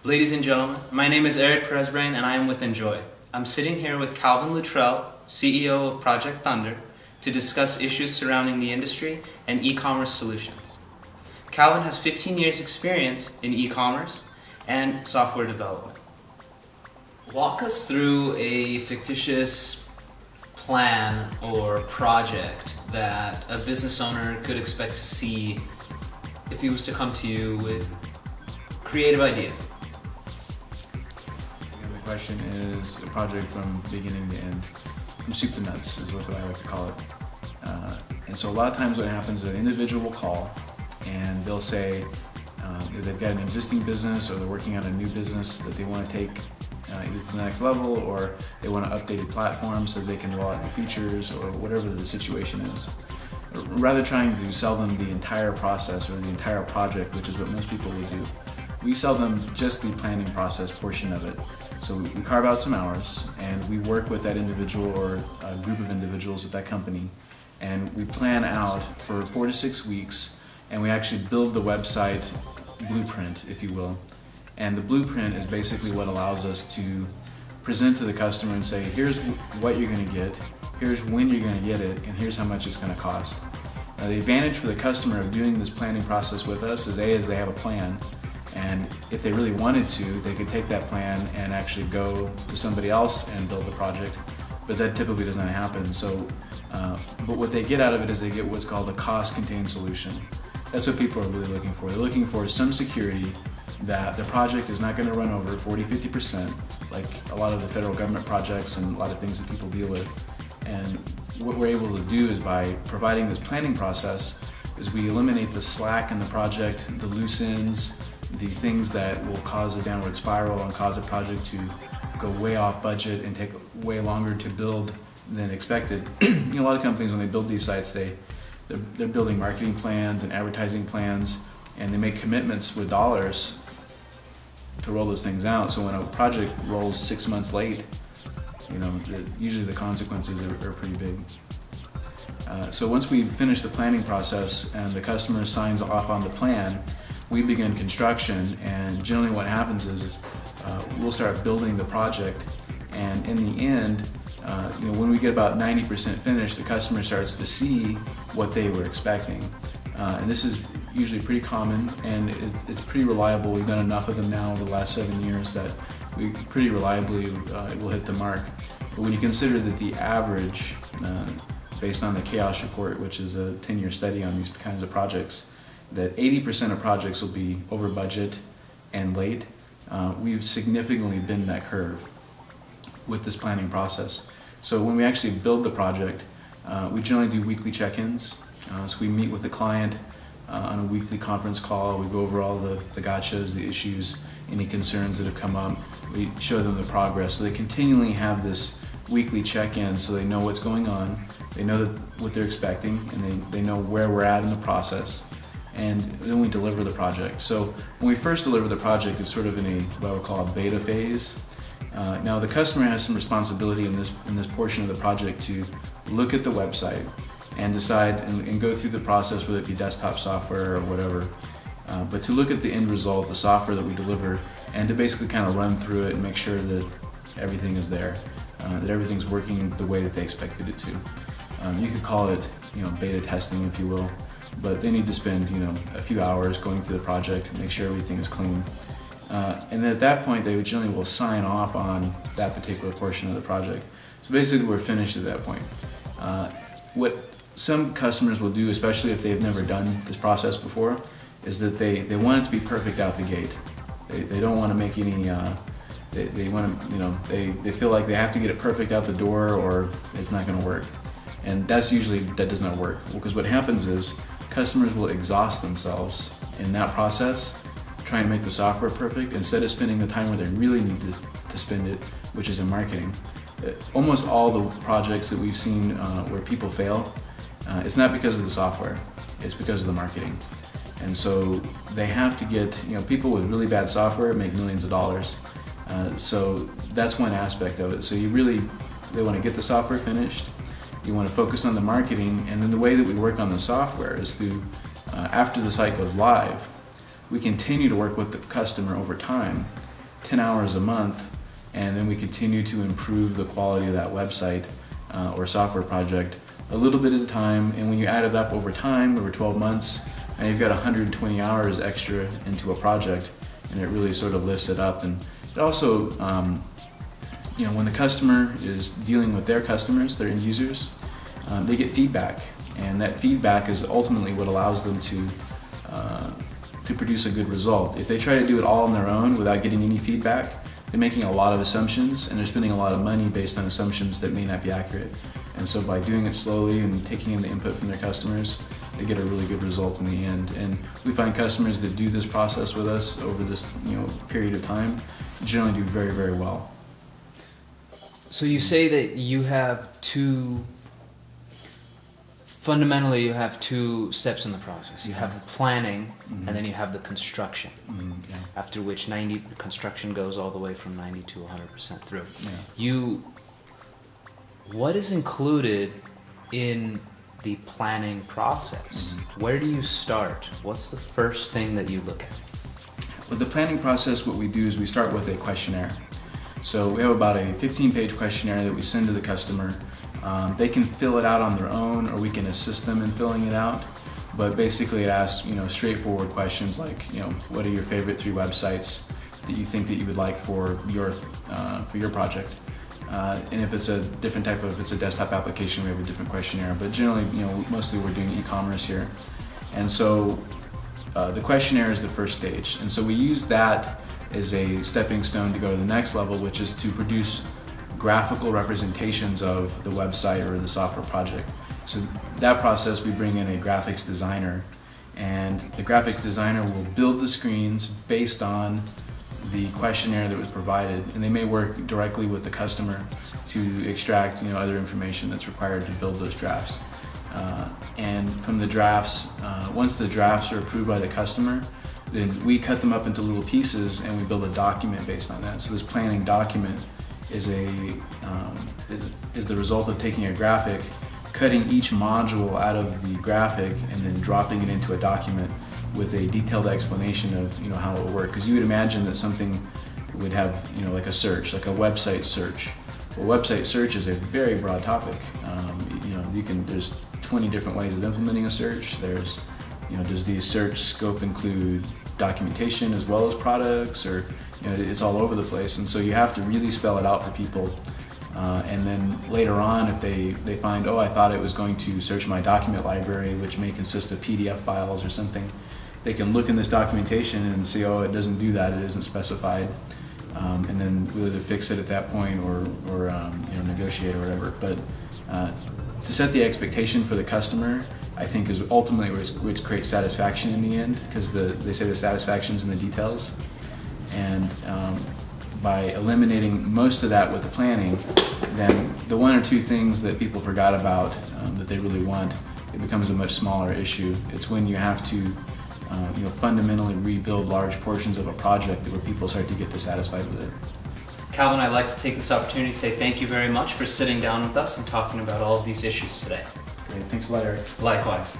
Ladies and gentlemen, my name is Eric Perez-Brain and I am with En.Joy. I'm sitting here with Calvin Luttrell, CEO of ProjectThunder, to discuss issues surrounding the industry and e-commerce solutions. Calvin has 15 years experience in e-commerce and software development. Walk us through a fictitious plan or project that a business owner could expect to see if he was to come to you with a creative idea. The question is a project from beginning to end, from soup to nuts is what I like to call it. And so a lot of times what happens is an individual will call and they'll say they've got an existing business or they're working on a new business that they want to take either to the next level, or they want to update a platform so they can roll out new features, or whatever the situation is. Rather trying to sell them the entire process or the entire project, which is what most people would do, we sell them just the planning process portion of it. So we carve out some hours and we work with that individual or a group of individuals at that company, and we plan out for 4 to 6 weeks, and we actually build the website blueprint, if you will. And the blueprint is basically what allows us to present to the customer and say, here's what you're going to get, here's when you're going to get it, and here's how much it's going to cost. Now, the advantage for the customer of doing this planning process with us is is they have a plan, and if they really wanted to, they could take that plan and actually go to somebody else and build the project, but that typically doesn't happen. So, but what they get out of it is they get what's called a cost-contained solution. That's what people are really looking for. They're looking for some security that the project is not going to run over 40–50%, like a lot of the federal government projects and a lot of things that people deal with. And what we're able to do is, by providing this planning process, is we eliminate the slack in the project, the loose ends, the things that will cause a downward spiral and cause a project to go way off budget and take way longer to build than expected. You know, a lot of companies, when they build these sites, they're building marketing plans and advertising plans, and they make commitments with dollars to roll those things out. So when a project rolls 6 months late, you know, usually the consequences are pretty big. So once we finish the planning process and the customer signs off on the plan, we begin construction, and generally what happens is we'll start building the project, and in the end, you know, when we get about 90% finished, the customer starts to see what they were expecting. And this is usually pretty common, and it's pretty reliable. We've done enough of them now over the last 7 years that we pretty reliably will hit the mark. But when you consider that the average, based on the Chaos Report, which is a 10-year study on these kinds of projects, that 80% of projects will be over budget and late, we've significantly bent that curve with this planning process. So when we actually build the project, we generally do weekly check-ins. So we meet with the client on a weekly conference call. We go over all the gotchas, the issues, any concerns that have come up. We show them the progress. So they continually have this weekly check-in, so they know what's going on, they know what they're expecting, and they know where we're at in the process. And then we deliver the project. So when we first deliver the project, it's sort of in what I would call a beta phase. Now the customer has some responsibility in this portion of the project to look at the website and decide and go through the process, whether it be desktop software or whatever, but to look at the end result, the software that we deliver, and to basically kind of run through it and make sure that everything is there, that everything's working the way that they expected it to. You could call it, you know, beta testing, if you will, but they need to spend, you know, a few hours going through the project, make sure everything is clean. And then at that point, they generally will sign off on that particular portion of the project. So basically, we're finished at that point. What some customers will do, especially if they've never done this process before, is that they want it to be perfect out the gate. They don't want to make any, they want to, you know, they feel like they have to get it perfect out the door or it's not going to work. And that does not work. Because what happens is customers will exhaust themselves in that process trying to make the software perfect, instead of spending the time where they really need to spend it, which is in marketing. Almost all the projects that we've seen where people fail, it's not because of the software, it's because of the marketing. And so they have to get, you know, people with really bad software make millions of dollars. So that's one aspect of it. So they want to get the software finished, you want to focus on the marketing, and then the way that we work on the software is to, after the site goes live, we continue to work with the customer over time 10 hours a month, and then we continue to improve the quality of that website or software project a little bit at a time. And when you add it up over time, over 12 months, and you've got 120 hours extra into a project, and it really sort of lifts it up. And it also, when the customer is dealing with their customers, their end users, they get feedback, and that feedback is ultimately what allows them to produce a good result. If they try to do it all on their own without getting any feedback, they're making a lot of assumptions, and they're spending a lot of money based on assumptions that may not be accurate. And so by doing it slowly and taking in the input from their customers, they get a really good result in the end. And we find customers that do this process with us over this period of time generally do very, very well. So you say that you have fundamentally you have two steps in the process. You have the planning, and then you have the construction, after which construction goes all the way from 90 to 100% through. Yeah. What is included in the planning process? Where do you start? What's the first thing that you look at? With the planning process, what we do is we start with a questionnaire. So we have about a 15-page questionnaire that we send to the customer. They can fill it out on their own, or we can assist them in filling it out. But basically it asks straightforward questions like what are your favorite 3 websites that you think that you would like for your project. And if it's a different type of, if it's a desktop application, we have a different questionnaire. But generally, mostly we're doing e-commerce here. And so the questionnaire is the first stage. And so we use that as a stepping stone to go to the next level, which is to produce graphical representations of the website or the software project. So that process, we bring in a graphics designer, and the graphics designer will build the screens based on the questionnaire that was provided, and they may work directly with the customer to extract other information that's required to build those drafts. And from the drafts, once the drafts are approved by the customer, then we cut them up into little pieces and we build a document based on that. So this planning document is the result of taking a graphic, cutting each module out of the graphic, and then dropping it into a document with a detailed explanation of how it will work. Because you would imagine that something would have like a search, like a website search. Well, website search is a very broad topic. There's 20 different ways of implementing a search. There's does the search scope include documentation as well as products, or it's all over the place. And so you have to really spell it out for people. And then later on, if they find, I thought it was going to search my document library, which may consist of PDF files or something, they can look in this documentation and see, it doesn't do that, it isn't specified. And then we'll either fix it at that point or negotiate or whatever. But to set the expectation for the customer, I think is ultimately which creates satisfaction in the end, because they say the satisfaction is in the details. And by eliminating most of that with the planning, then the 1 or 2 things that people forgot about that they really want, it becomes a much smaller issue. It's when you have to fundamentally rebuild large portions of a project where people start to get dissatisfied with it. Calvin, I'd like to take this opportunity to say thank you very much for sitting down with us and talking about all of these issues today. Great, thanks a lot, Eric. Likewise.